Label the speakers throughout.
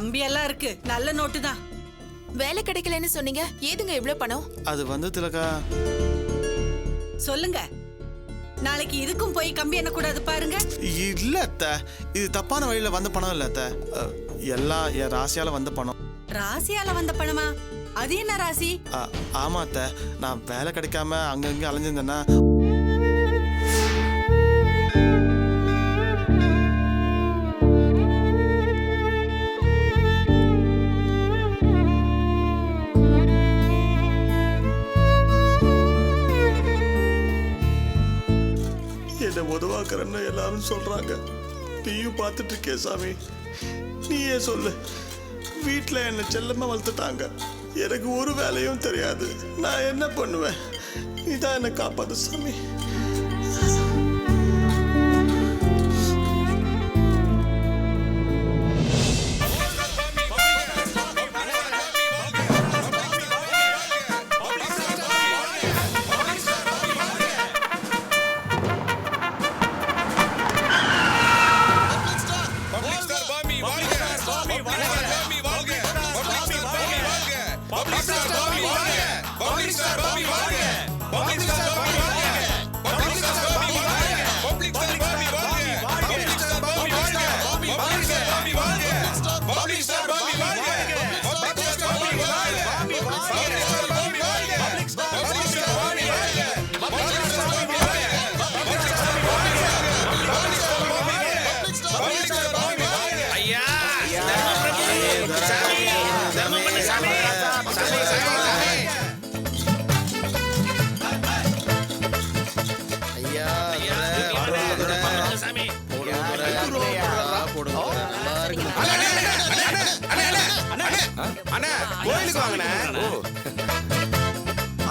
Speaker 1: கம்பி எல்லாம் இருக்கு, நல்ல நோட்டு தான்.
Speaker 2: வேலை கிடைக்கலன்னு சொன்னீங்க, ஏதுங்க இவ்ளோ பணம்?
Speaker 3: அது வந்து திலகா,
Speaker 1: சொல்லுங்க, நாளைக்கு இதுக்கும் போய் கம்பி என்ன கூடாது பாருங்க.
Speaker 3: இல்ல அத்தை, இது தப்பான வழியில வந்த பணம் இல்ல அத்தை. எல்லாம் என் ராசியால வந்த பணம்.
Speaker 1: ராசியால வந்த பணமா? அது என்ன ராசி?
Speaker 3: ஆமா அத்தை, நான் வேலை கிடைக்காம அங்கங்க அலைஞ்சிருந்தேன்னா என்ன உதவாக்குறன்னு எல்லாரும் சொல்றாங்க. நீயும் பார்த்துட்டு இருக்கே சாமி, நீயே சொல்லு. வீட்டில் என்னை செல்லமா வளர்த்துட்டாங்க, எனக்கு ஒரு வேலையும் தெரியாது. நான் என்ன பண்ணுவேன்? நீதான் என்னை காப்பாத்து சாமி.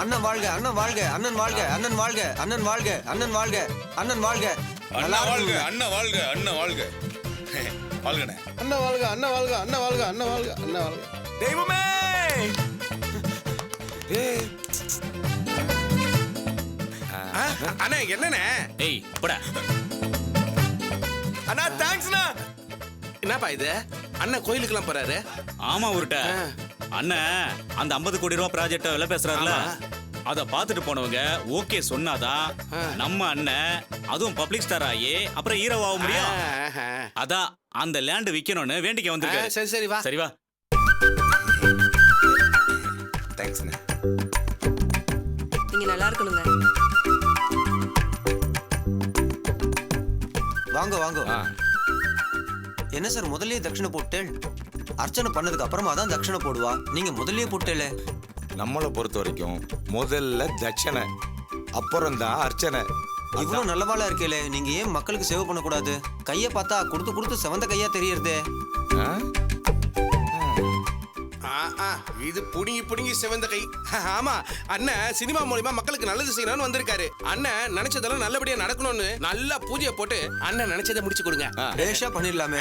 Speaker 4: அண்ணன் வாழ்க, அண்ணன் வாழ்க, அண்ணன் வாழ்க, அண்ணன் வாழ்க, அண்ணன் வாழ்க, அண்ணன் வாழ்க, அண்ணன் வாழ்க,
Speaker 5: அண்ணா வாழ்க, அண்ணா வாழ்க, அண்ணா வாழ்க, வாழ்கண்ணே.
Speaker 3: அண்ணா வாழ்க, அண்ணா வாழ்க, அண்ணா வாழ்க, அண்ணா வாழ்க, அண்ணா வாழ்க.
Speaker 6: தெய்வமே! அண்ணா என்னண்ணே?
Speaker 7: ஏய் போடா.
Speaker 6: அண்ணா தேங்க்ஸ்ண்ணா. என்னப்பா இது? அண்ணா கோயிலுக்குலாம் போறாரு?
Speaker 7: ஆமா உருட்ட அண்ணன் அந்த 50 கோடி ரூபாய் ப்ராஜெக்ட் எல்லாம் பேசுறாருல, அத பாத்துட்டு போனவங்க ஓகே சொன்னாதான் நம்ம அண்ணன் அதுவும் பப்ளிக் ஸ்டார் ஆகி அப்புறம் ஹீரோ ஆக முடியும். அதான் அந்த லேண்ட் விக்கணும்னு வேண்டிக்க வந்திருக்காரு.
Speaker 6: சரி சரி வா,
Speaker 7: சரி வா.
Speaker 6: தேங்க்ஸ்ண்ணா.
Speaker 8: நீங்க நல்லா இருக்கணுங்க.
Speaker 4: வாங்க வாங்க. என்ன சார் முதல்லயே தட்சணை போட்டேன்? அர்ச்சனை பண்ணதுக்கு அப்புறமா தான் தட்சணை போடுவா, நீங்க முதல்லயே போட்டேல.
Speaker 5: நம்மளை பொறுத்த வரைக்கும் முதல்ல தட்சணை, அப்புறம் தான் அர்ச்சனை.
Speaker 4: இவ்வளவு நல்லவாளா இருக்கேல, நீங்க ஏன் மக்களுக்கு சேவை பண்ணக்கூடாது? கைய பார்த்தா கொடுத்து கொடுத்து செவந்த கையா தெரியறதே.
Speaker 6: இது புடுங்கி புடுங்கி செவந்த கை. ஆமா, அண்ணன் சினிமா மூலமா மக்களுக்கு நல்லது செய்யணும்னு வந்திருக்காரு. அண்ணன் நினைச்சதெல்லாம் நல்லபடியா நடக்கணும்னு நல்லா பூஜையை போட்டு அண்ணன் நினைச்சதை முடிச்சு கொடுங்க.
Speaker 4: ரேஷா பண்ணிடலாமே.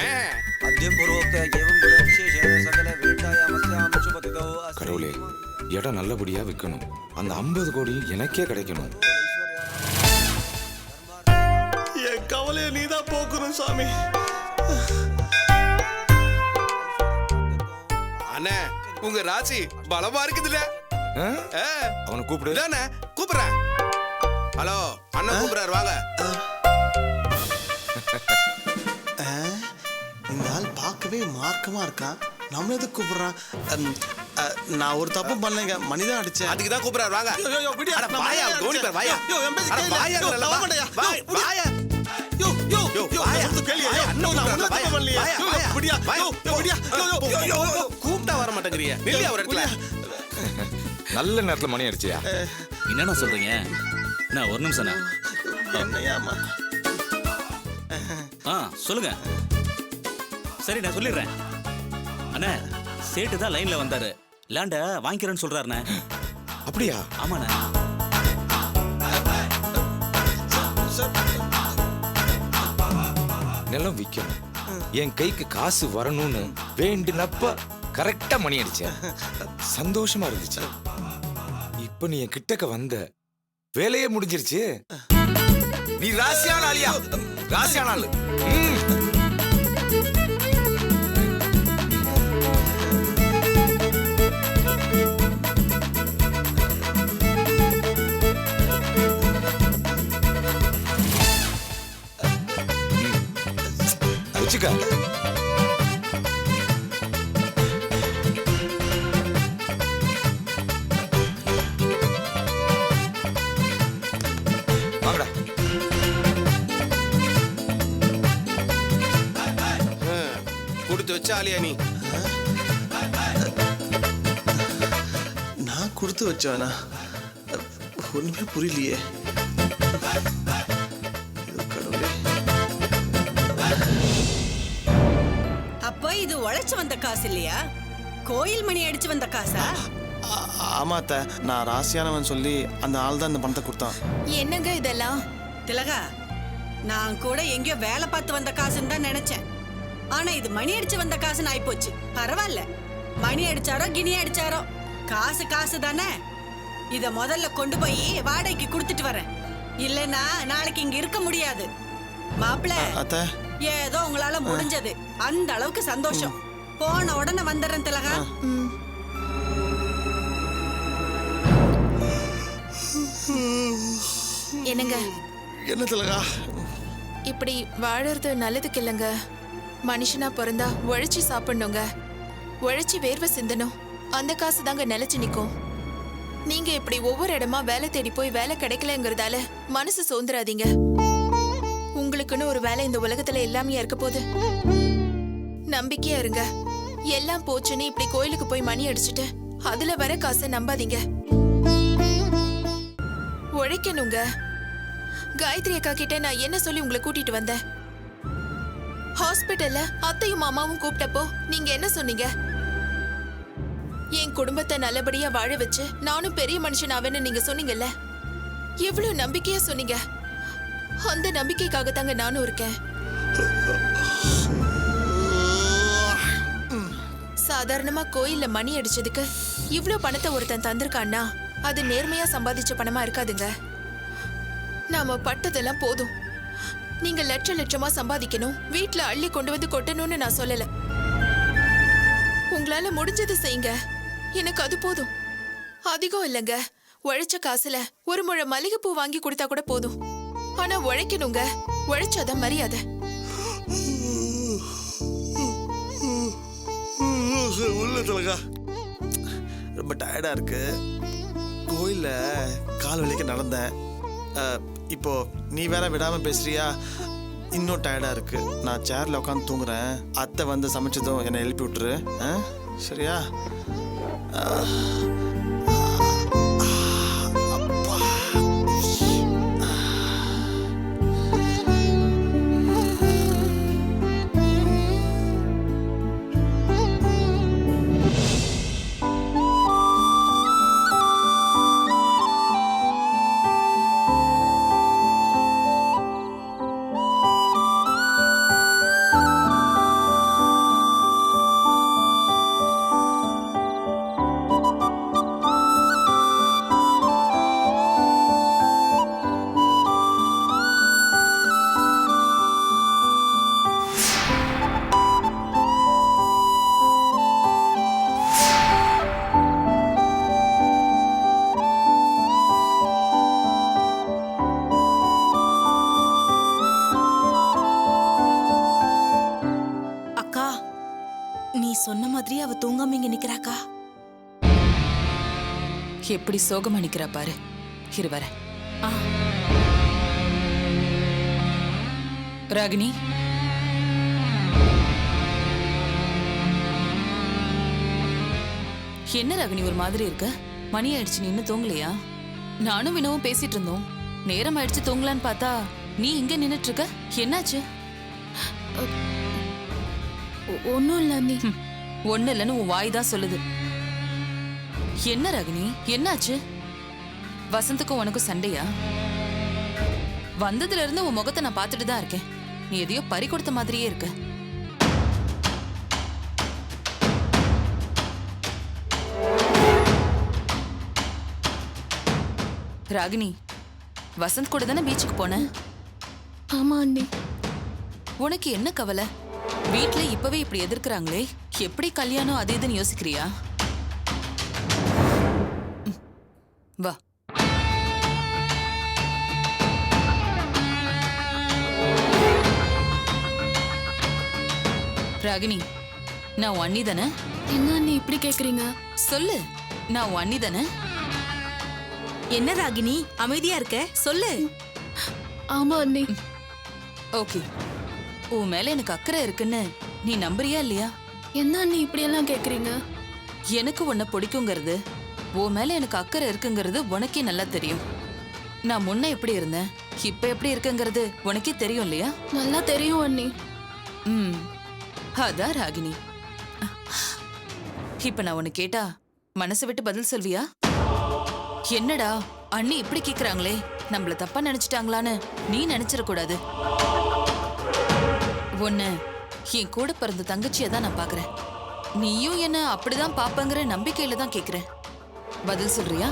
Speaker 4: அத்தியபூர்வோக்த ஏவம் குண விசேஷ சகல வேட்டாயாமஸ்யாம சுபதிதோ அஸ்தி.
Speaker 5: கடவுளே, இடம் நல்லபடியா விற்கணும், அந்த 50 கோடி எனக்கே கிடைக்கணும்.
Speaker 3: என் கவலையை நீதான் போக்கணும் சாமி.
Speaker 6: அண்ணே உங்க ராசி பலமா இருக்குதுல்ல.
Speaker 5: அவனை கூப்பிடு.
Speaker 6: கூப்பிடுறேன். ஹலோ, அண்ணன் கூப்பிடுறாரு, வாங்க.
Speaker 3: இந்த ஆள் பார்க்கவே மார்க்கமா இருக்கான், நம்ம எதுக்கு கூப்பிடுறான்? நான் ஒரு தப்பு பண்ணலைங்க, மனிதன் அடிச்சேன்.
Speaker 6: அதுக்கு தான் கூப்பிடுறாரு, வாங்க. வாயா கவனிப்பார், வாயா. வாயா வாயா. கூப்பிட்டா வர மாட்டேங்கிறியா? நில்லியா ஒரு இடத்துல.
Speaker 5: நல்ல நேரத்துல மணி அடிச்சியா?
Speaker 7: என்னண்ணா சொல்றீங்க? நான் ஒரு நிமிஷம்.
Speaker 3: என்னையாமா?
Speaker 7: சொல்லுங்க. சரி நான் சொல்லிடுறேன். அண்ணா சேட்டு தான் லைன்ல வந்தாரு, லேண்ட வாங்கிக்கிறேன்னு சொல்றாருண்ணே.
Speaker 5: அப்படியா?
Speaker 7: ஆமாண்ணே.
Speaker 5: நிலம் விற்கணும், என் கைக்கு காசு வரணும்னு வேண்டினப்ப கரெக்டா மணி அடிச்சேன். சந்தோஷமா இருந்துச்சு. இப்ப நீ என் கிட்டக்க வந்த, வேலையே முடிஞ்சிருச்சு. நீ ராசியான ஆளியா? ராசியான ஆளு. வச்சுக்க. வாங்கடா.
Speaker 6: கொடுத்து வச்ச ஆலியா நீ.
Speaker 3: நான் கொடுத்து வச்சவனா? ஒண்ணுமே புரியலையே. ஐயோ, கடவுளே.
Speaker 1: அப்ப இது உழைச்சு வந்த காசு இல்லையா? கோயில் மணி அடிச்சு வந்த காசா?
Speaker 3: ஆமா அத்தை, நான் ராசியானவன் சொல்லி அந்த ஆள் தான் இந்த பணத்தை கொடுத்தான்.
Speaker 2: என்னங்க இதெல்லாம்?
Speaker 1: திலகா, நான் கூட எங்கேயோ வேலை பார்த்து வந்த காசுன்னு தான் நினைச்சேன். ஆனா இது மணி அடிச்சு வந்த காசுன்னு ஆயிப்போச்சு. பரவாயில்ல, மணி அடிச்சாரோ கிணி அடிச்சாரோ காசு காசு தானே. இத முதல்ல கொண்டு போய் வாடகைக்கு கொடுத்துட்டு வரேன். இல்லனா நாளைக்கு இங்க இருக்க முடியாது. மாப்பிள,
Speaker 3: அத்தை,
Speaker 1: ஏதோ உங்களால முடிஞ்சது. அந்த அளவுக்கு சந்தோஷம். போன உடனே வந்துடுறேன் திலகா.
Speaker 2: ம். என்னங்க
Speaker 3: என்ன திலகா?
Speaker 2: இப்படி வாழறது நல்லதுக்கு இல்லைங்க. மனுஷனா பிறந்தா உழைச்சி சாப்பிடணுங்க. உழைச்சி வேர்வை சிந்தணும். அந்த காசு தாங்க நிலைச்சு நிக்கும். நீங்க இப்படி ஒவ்வொரு இடமா வேலை தேடி போய் வேலை கிடைக்கலங்கிறதால மனசு சோர்ந்துராதீங்க. உங்களுக்குன்னு ஒரு வேலை இந்த உலகத்துல எல்லாமே இருக்க போகுது. நம்பிக்கையா இருங்க. எல்லாம் போச்சுன்னு இப்படி கோயிலுக்கு போய் மணி அடிச்சுட்டு அதுல வர காசை நம்பாதீங்க. உழைக்கணுங்க. காயத்ரி அக்கா கிட்ட நான் என்ன சொல்லி உங்களை கூட்டிட்டு வந்தேன்? ஹாஸ்பிட்டல்ல அத்தையும் மாமாவும் கூப்பிட்டப்போ நீங்க என்ன சொன்னீங்க? என் குடும்பத்தை நல்லபடியா வாழ வச்சு நானும் பெரிய மனுஷன் ஆவேன்னு நீங்க சொன்னீங்கல்ல. எவ்வளவு நம்பிக்கையா சொன்னீங்க. அந்த நம்பிக்கைக்காக தாங்க நானும் இருக்கேன். சாதாரணமா கோயில்ல மணி அடிச்சதுக்கு இவ்ளோ பணத்தை ஒருத்தன் தந்திருக்கான்னா அது நேர்மையா சம்பாதிச்ச பணமா இருக்காதுங்க. நாம பட்டதெல்லாம் போதும். நீங்க லட்ச லட்சமா சம்பாதிக்கணும், வீட்டுல அள்ளி கொண்டு வந்து கொட்டணும்னு நான் சொல்லல. உங்களால முடிஞ்சது செய்யுங்க. எனக்கு அது போதும். அதிகம் இல்லைங்க. உழைச்ச காசுல ஒரு முழ மல்லிகைப்பூ வாங்கி கொடுத்தா கூட போதும். ஆனா உழைக்கணுங்க. உழைச்சாதான் மரியாதை.
Speaker 3: உள்ள திலகா, ரொம்ப டயர்டா இருக்கு. கோயில்ல கால் வலிக்க நடந்தேன். இப்போ நீ வேற விடாம பேசுறியா? இன்னும் டயர்டா இருக்கு. நான் சேர்ல உட்காந்து தூங்குறேன். அத்தை வந்து சமைச்சதும் என்னை எழுப்பி விட்டுரு. சரியா?
Speaker 8: நீ சொன்ன மாதிரியே அவ தூங்காம இங்க நிக்கிறாக்கா.
Speaker 9: எப்படி சோகமா நிக்கிறா பாரு. இரு வர. ராகினி, என்ன ராகினி ஒரு மாதிரி இருக்க? மணி ஆயிடுச்சு, நீ இன்னும் தூங்கலையா? நானும் வினவும் பேசிட்டு இருந்தோம். நேரம் ஆயிடுச்சு தூங்கலான்னு பார்த்தா நீ இங்க நின்னுட்டு இருக்க. என்னாச்சு?
Speaker 8: ஒன்னும் இல்ல நீ.
Speaker 9: ஒண்ணு இல்லைன்னு உன் வாய் தான் சொல்லுது. என்ன ராகினி, என்னாச்சு? வசந்துக்கும் உனக்கும் சண்டையா? வந்ததுல இருந்து உன் முகத்தை நான் பார்த்துட்டு தான் இருக்கேன். நீ எதையோ பறி கொடுத்த மாதிரியே இருக்க. ராகினி, வசந்த் கூட தானே பீச்சுக்கு போன?
Speaker 8: ஆமா அண்ணி.
Speaker 9: உனக்கு என்ன கவலை? வீட்ல இப்பவே இப்படி எதிர்க்கிறாங்களே, எப்படி கல்யாணம் அது இதுன்னு யோசிக்கிறியா? வா. ராகினி, நான் உன் அண்ணி தானே?
Speaker 8: என்ன அண்ணி இப்படி கேக்குறீங்க?
Speaker 9: சொல்லு, நான் உன் அண்ணி தானே?
Speaker 10: என்ன ராகினி அமைதியா இருக்க? சொல்லு.
Speaker 8: ஆமா அண்ணி.
Speaker 9: ஓகே, உன் மேல எனக்கு அக்கறை இருக்குன்னு நீ நம்புறியா இல்லையா?
Speaker 8: என்ன அண்ணி இப்படி எல்லாம் கேக்குறீங்க?
Speaker 9: எனக்கு உன்னை பிடிக்குங்கிறது, உன் மேல எனக்கு அக்கறை இருக்குங்கிறது உனக்கே நல்லா தெரியும். நான் முன்ன எப்படி இருந்தேன், இப்ப எப்படி இருக்குங்கிறது உனக்கே தெரியும் இல்லையா?
Speaker 8: நல்லா தெரியும் அண்ணி.
Speaker 9: ம், அதான் ராகினி. இப்ப நான் உன்னை கேட்டா மனசை விட்டு பதில் சொல்வியா? என்னடா அண்ணி இப்படி கேக்குறாங்களே, நம்மள தப்பா நினைச்சிட்டாங்களான்னு நீ நினைச்சிடக்கூடாது. உன்னை என் கூட பிறந்த தங்கச்சியை தான் நான் பாக்குறேன். நீயும் என்ன அப்படிதான் பாப்பங்கிற நம்பிக்கையில தான் கேக்குறேன். பதில் சொல்றியா?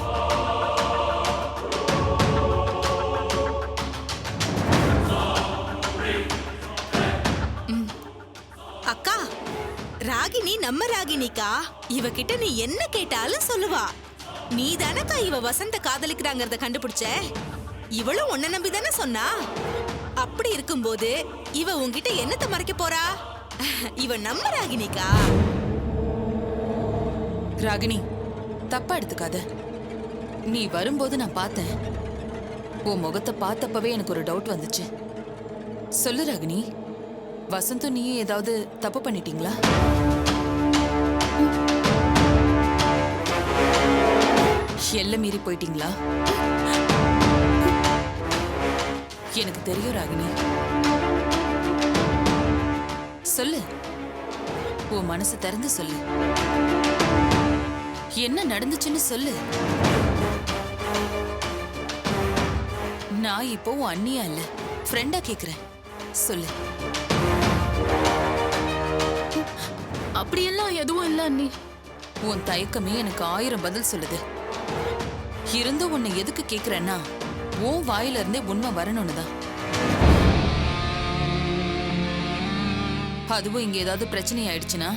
Speaker 10: அக்கா, ராகினி நம்ம ராகினிக்கா. இவகிட்ட நீ என்ன கேட்டாலும் சொல்லுவா. நீ தானக்கா இவ வசந்த காதலிக்கிறாங்கறத கண்டுபிடிச்ச. இவளும் உன்னை நம்பி தானே சொன்னா. அப்படி இருக்கும்போது இவ உன்கிட்ட என்னத்த மறைக்க போறா? இவ நம்ம ராகினிக்கா.
Speaker 9: ராகினி, தப்பா எடுத்துக்காத. நீ வரும்போது நான் பார்த்தேன். உன் முகத்தை பார்த்தப்பவே எனக்கு ஒரு டவுட் வந்துச்சு. சொல்லு ராகினி, வசந்தும் நீயும் ஏதாவது தப்பு பண்ணிட்டீங்களா? எல்லை மீறி போயிட்டீங்களா? எனக்கு தெரியும் ராகினி. சொல்லு, உன் மனசு திறந்து சொல்லு. என்ன நடந்துச்சுன்னு சொல்லு. நான் இப்போ உன் அண்ணியா இல்ல, ஃப்ரெண்டா கேக்குறேன். சொல்லு.
Speaker 8: அப்படியெல்லாம் எதுவும் இல்ல அண்ணி.
Speaker 9: உன் தயக்கமே எனக்கு 1000 பதில் சொல்லுது. இருந்தும் உன்னை எதுக்கு கேக்குறேன்னா, உன் வாயில இருந்தே உண்மை வரணும்னு தான். அதுவும் இங்க ஏதாவது பிரச்சனை ஆயிடுச்சுன்னா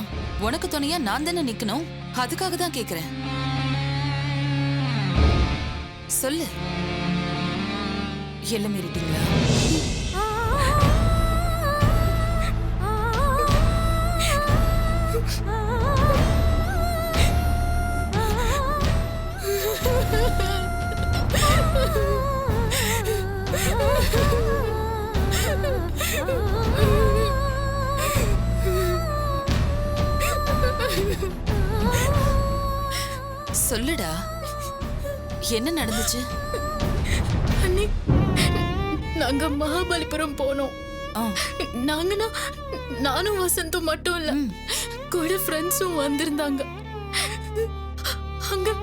Speaker 9: உனக்கு துணையா நான் தானே நிக்கணும். அதுக்காக தான் கேக்குறேன். சொல்லு, எல்லை மீறிட்டீங்களா? சொல்லுடா, என்ன நடந்துச்சு?
Speaker 8: அண்ணி, நாங்க மகாபலிபுரம் போனோம்.
Speaker 9: ஆ,
Speaker 8: நானும் வசந்தும் மட்டும் இல்ல, கூட ஃப்ரெண்ட்ஸும் வந்திருந்தாங்க. அங்க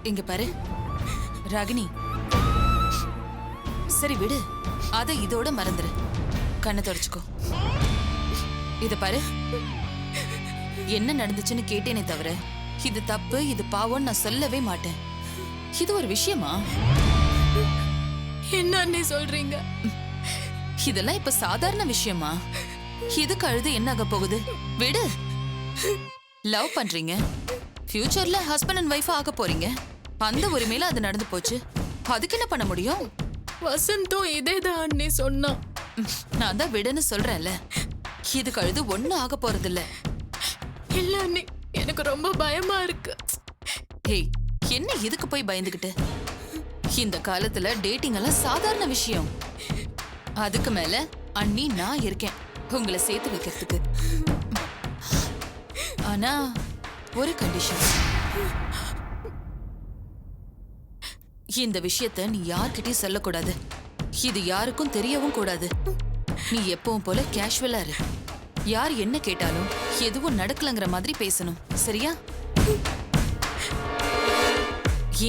Speaker 9: இங்க பாரு ராகினி, சரி விடு, அத இதோட மறந்துரு. கண்ணை தொடச்சுக்கோ. இத பாரு, என்ன நடந்துச்சுன்னு கேட்டேனே தவிர இது தப்பு இது பாவம்னு நான் சொல்லவே மாட்டேன். இது ஒரு விஷயமா?
Speaker 8: என்ன அண்ணி சொல்றீங்க?
Speaker 9: இதெல்லாம் இப்ப சாதாரண விஷயமா? இதுக்கு அழுது என்ன ஆக போகுது? விடு. லவ் பண்றீங்க, ஃபியூச்சர்ல ஹஸ்பண்ட் அண்ட் ஒய்ஃப் ஆக போறீங்க. அந்த உரிமையில அது நடந்து போச்சு. அதுக்கு என்ன பண்ண முடியும்?
Speaker 8: வசந்தும் இதேதான் அண்ணி சொன்னா.
Speaker 9: நான் தான் விடுன்னு சொல்றேன்ல. இதுக்கு அழுது ஒண்ணும் ஆக போறது இல்ல.
Speaker 8: இல்ல அண்ணி, எனக்கு ரொம்ப பயமா இருக்கு.
Speaker 9: ஹேய், என்ன இதுக்கு போய் பயந்துகிட்டு? இந்த காலத்துல டேட்டிங் எல்லாம் சாதாரண விஷயம். அதுக்கு மேல அண்ணி நான் இருக்கேன் உங்களை சேர்த்து வைக்கிறதுக்கு. ஆனா ஒரு கண்டிஷன். இந்த விஷயத்த நீ யார்கிட்டயும் சொல்லக்கூடாது. இது யாருக்கும் தெரியவும் கூடாது. நீ எப்பவும் போல கேஷுவலா இரு. யார் என்ன கேட்டாலும் எதுவும் நடக்கலங்கிற மாதிரி பேசணும், சரியா?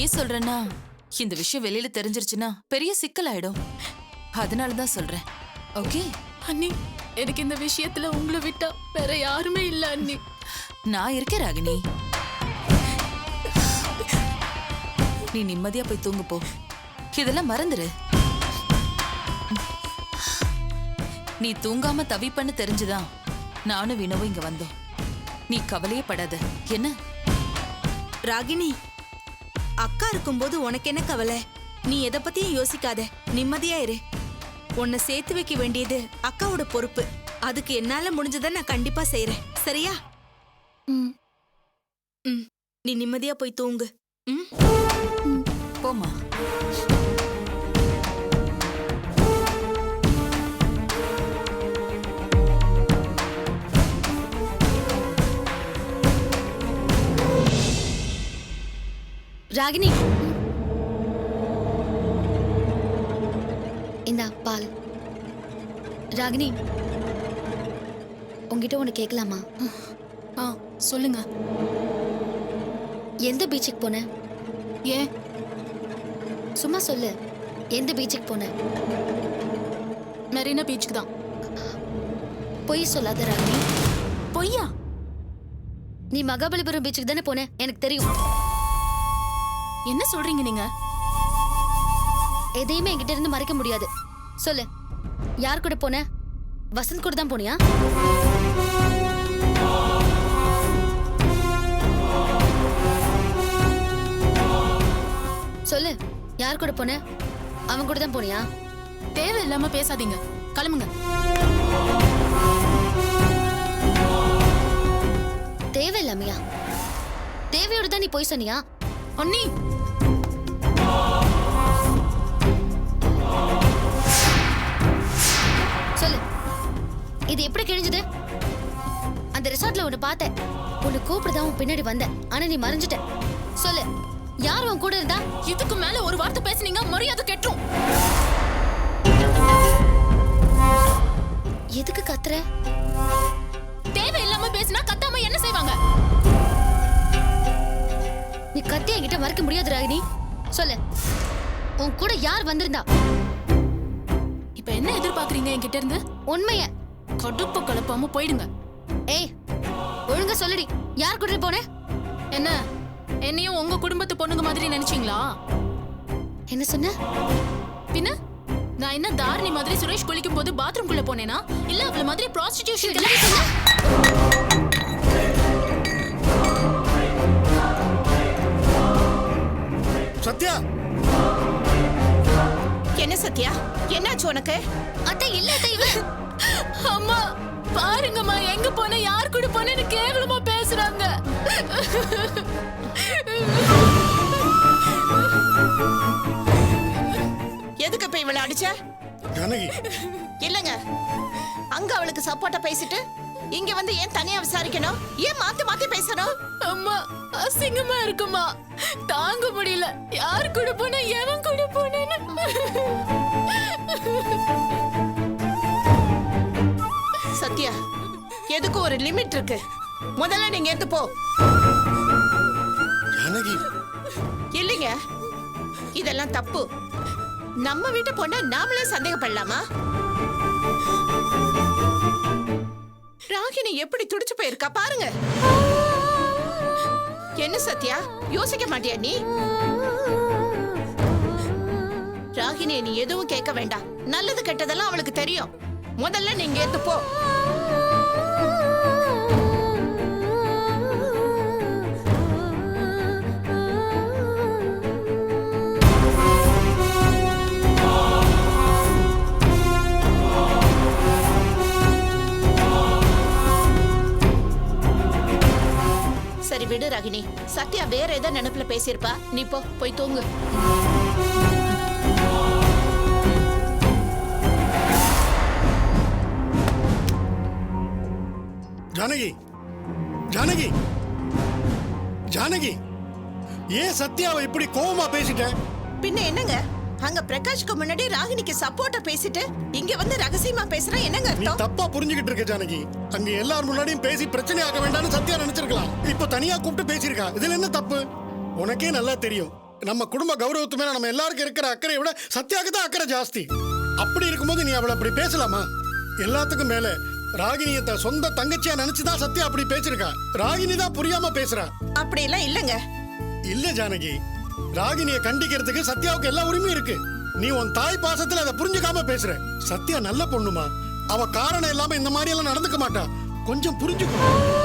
Speaker 9: ஏன் சொல்றேன்னா, இந்த விஷயம் வெளியில தெரிஞ்சிருச்சுன்னா பெரிய சிக்கல் ஆயிடும். அதனாலதான் சொல்றேன். ஓகே
Speaker 8: அண்ணி, எனக்கு இந்த விஷயத்துல உங்களை விட்டா வேற யாருமே இல்ல அண்ணி.
Speaker 9: நான் இருக்கேன் ராகினி. நீ நிம்மதியா போய் தூங்கு போ. இதெல்லாம் மறந்துரு. நீ தூங்காம தவிப்பன்னு தெரிஞ்சுதான் நானும் வினவும் இங்க வந்தோம். நீ கவலையே படாத என்ன?
Speaker 10: ராகினி, அக்கா இருக்கும்போது உனக்கு என்ன கவலை? நீ எதை பத்தியும் யோசிக்காத, நிம்மதியா இரு. உன்னை சேர்த்து வைக்க வேண்டியது அக்காவோட பொறுப்பு. அதுக்கு என்னால முடிஞ்சதை நான் கண்டிப்பா செய்யறேன். சரியா? ம். நீ நிம்மதியா போய் தூங்கு. ம்.
Speaker 9: போமா.
Speaker 11: ராகினி, இந்தா பால். ராகினி, உங்ககிட்ட ஒன்று கேட்கலாமா?
Speaker 8: சொல்லுங்க.
Speaker 11: எந்த பீச்சுக்கு போன?
Speaker 8: ஏன்?
Speaker 11: சும்மா சொல்லு, எந்த பீச்சுக்கு போன?
Speaker 8: மெரினா பீச்சுக்கு தான்.
Speaker 11: பொய் சொல்லாத ராகினி.
Speaker 8: பொய்யா?
Speaker 11: நீ மகாபலிபுரம் பீச்சுக்கு தானே போன, எனக்கு தெரியும்.
Speaker 8: என்ன சொல்றீங்க நீங்க?
Speaker 11: எதையுமே என்கிட்ட இருந்து மறைக்க முடியாது. சொல்லு, யார் கூட போன? வசந்த் கூட தான் போனியா? சொல்லு, யார் கூட போன? அவன் கூட தான் போனியா?
Speaker 8: தேவையில்லாம பேசாதீங்க, கிளம்புங்க.
Speaker 11: தேவையில்லாமையா? தேவையோடு தான் நீ போய் சொன்னியா?
Speaker 8: அண்ணி,
Speaker 11: சொல்லு, இது எப்படி கிழிஞ்சது? அந்த ரிசார்ட்ல உன்னை பார்த்தேன். உன்னை கூப்பிடுதான் உன் பின்னாடி வந்தேன். ஆனா நீ மறைஞ்சிட்ட. சொல்லு, யார் உன் கூட இருந்தா?
Speaker 8: இதுக்கு மேல ஒரு வார்த்தை பேசுனீங்க மரியாதை கெட்டுரும்.
Speaker 11: எதுக்கு கத்துற?
Speaker 8: தேவையில்லாம பேசினா கத்தாம என்ன செய்வாங்க?
Speaker 11: நீ கத்தி என்கிட்ட மறைக்க முடியாது ராகினி. சொல்லு, உன் கூட யார் வந்திருந்தா?
Speaker 8: இப்ப என்ன எதிர்பார்க்கறீங்க என்கிட்ட இருந்து?
Speaker 11: உண்மைய
Speaker 8: கடுப்பு கலப்பாம போயிடுங்க.
Speaker 11: ஏய், ஒழுங்கா சொல்லுடி, யார் கூட போன?
Speaker 8: என்ன, என்னையும் உங்க குடும்பத்து பொண்ணுங்க மாதிரி நினைச்சீங்களா?
Speaker 11: என்ன சொன்ன?
Speaker 8: பின்ன நான் என்ன தாரணி மாதிரி சுரேஷ் குளிக்கும் போது பாத்ரூம் குள்ள போனேனா, இல்ல அவள மாதிரி ப்ராஸ்டிடியூஷன்
Speaker 3: சத்யா,
Speaker 10: என்ன சத்யா, என்னாச்சு உனக்கு?
Speaker 11: அத்தை இல்ல அத்தை, இவன்.
Speaker 8: அம்மா பாருங்கம்மா, எங்க போன யார் கூட போனேன்னு கேவலமா பேசுறாங்க.
Speaker 10: எதுக்கு இப்ப இவளை அடிச்ச?
Speaker 3: ஜானகி,
Speaker 10: இல்லங்க, அங்க அவளுக்கு சப்போர்ட்டா பேசிட்டு இங்க வந்து ஏன் தனியா விசாரிக்கணும்? ஏன் மாத்தி மாத்தி பேசணும்?
Speaker 8: அம்மா அசிங்கமா இருக்குமா, தாங்க முடியல. யார் கூட போன, எவன் கூட போனேன்னு.
Speaker 10: சத்யா, எதுக்கு ஒரு லிமிட் இருக்கு. முதல்ல நீங்க எடுத்து போ.
Speaker 3: ஜானகி,
Speaker 10: இல்லைங்க, இதெல்லாம் தப்பு. நம்ம வீட்டு பொண்ண நாமளே சந்தேகப்படலாமா? ராகினி எப்படி துடிச்சு போயிருக்கா பாருங்க. என்ன சத்யா, யோசிக்க மாட்டியா நீ? ராகினி, நீ எதுவும் கேட்க வேண்டாம். நல்லது கெட்டதெல்லாம் அவளுக்கு தெரியும். முதல்ல நீங்க எடுத்து போ. சரி விடு ராகினி, சத்யா வேற ஏதோ நினைப்புல பேசியிருப்பா. நீ போ, போய் தூங்கு.
Speaker 3: ஜானகி, ஜானகி, ஜானகி, ஏன் சத்யாவை இப்படி கோவமா பேசிட்ட?
Speaker 10: பின்ன என்னங்க, அங்க பிரகாஷ்க்கு முன்னாடி ராகினிக்கு சப்போர்ட்டா பேசிட்டு இங்க வந்து ரகசியமா பேசுற என்னங்க
Speaker 3: நீ
Speaker 10: அர்த்தம்?
Speaker 3: தப்பா புரிஞ்சுகிட்டு இருக்க ஜானகி. அங்க எல்லாரும் முன்னாடியும் பேசி பிரச்சனை ஆக வேண்டாம்னு சத்யா நினைச்சிருக்கலாம். இப்போ தனியா கூப்பிட்டு பேசியிருக்கா. இதுல என்ன தப்பு? உனக்கே நல்லா தெரியும், நம்ம குடும்ப கௌரவத்து மேல நம்ம எல்லாருக்கும் இருக்கிற அக்கறையை விட சத்யாவுக்கு தான் அக்கறை ஜாஸ்தி. அப்படி இருக்கும்போது நீ அவளை அப்படி பேசலாமா?
Speaker 12: எல்லாத்துக்கும் மேல ராகினியை தன் சொந்த தங்கச்சியா நினைச்சுதான் சத்யா அப்படி பேசிருக்கா. ராகினி தான் புரியாம பேசுறா.
Speaker 1: அப்படியெல்லாம் இல்லங்க.
Speaker 12: இல்ல ஜானகி, ராகினியை கண்டிக்கிறதுக்கு சத்யாவுக்கு எல்லா உரிமையும் இருக்கு. நீ உன் தாய் பாசத்துல அதை புரிஞ்சுக்காம பேசுற. சத்யா நல்ல பொண்ணுமா, அவ காரணம் இல்லாம இந்த மாதிரி எல்லாம் நடந்துக்க மாட்டா. கொஞ்சம் புரிஞ்சுக்கணும்.